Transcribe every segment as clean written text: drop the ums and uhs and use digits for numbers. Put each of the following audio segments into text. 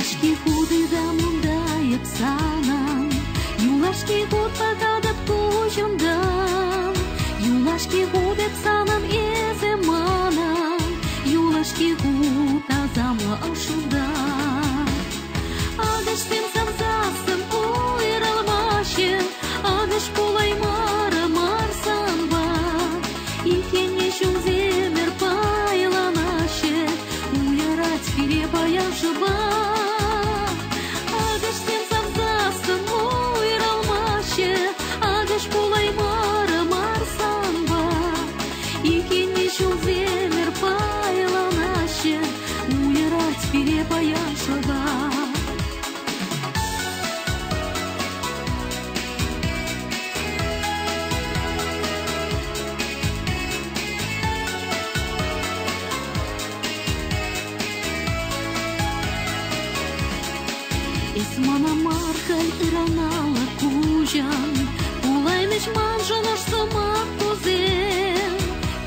Юлашки худы да мундай псанам, Юлашки худ патадап кучундан, Юлашки худы псанам езе манам, Юлашки худ азамла ашундан. Агаш тем самзасым уйралмашен, Агаш пулай мара марсанба, Икенне шум земер пайланаше, Уярать перепаян шуба. Агаш тем самзасым уйралмаше, Агаш пулай мара марсанба, Икенне шум земер пайланаше, Уярать перепаян шуба. Esmana markal iranala kujan, Ulay mechman jonosh samak tuzen,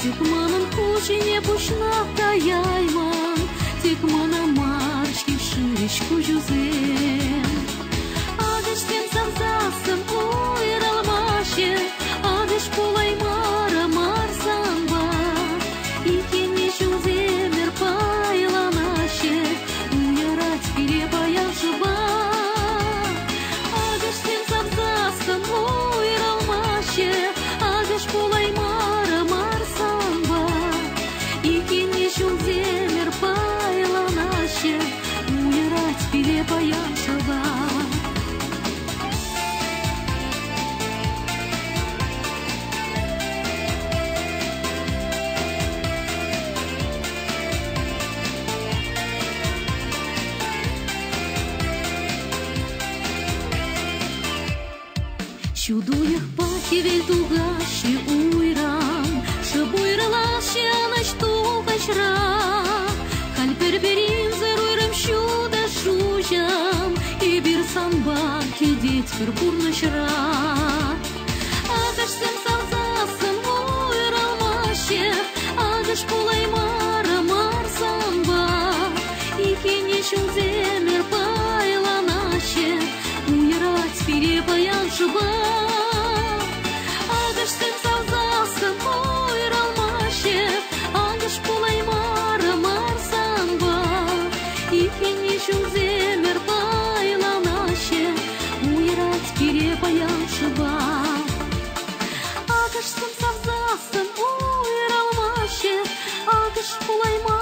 Tik manam kujine pushnaq tayayman, Tik manam marshki shirish kujuzen. Agash tem samzasam uyralmashe, Agash pulay mara marsanba, Ikenne shuzemir paylanashe, Uyarat перепаян шуба. Агаш тем самзасам уйралмаше, Агаш пулай мара марсанба, Икенне шум земер пайланаше, Уярать перепаян шуба. Чудуях пахивель тугаши уйрам, Шабуйралаши анач тухашра, Халь перберим зеруйрам шуда шужам, И бир самба кедеть пербурнашра. Агаш сем самзасам уйралмаше, Агаш пулай мара марсамба, Икенне шум земер пайланаше, Уярать перепаян шуба. Агаш тем самзасам уйралмаше, Агаш пулай мара марсанба, Икенне шум земер пайланаше, Уярать перепаян шуба. Агаш тем самзасам уйралмаше, Агаш пулай мара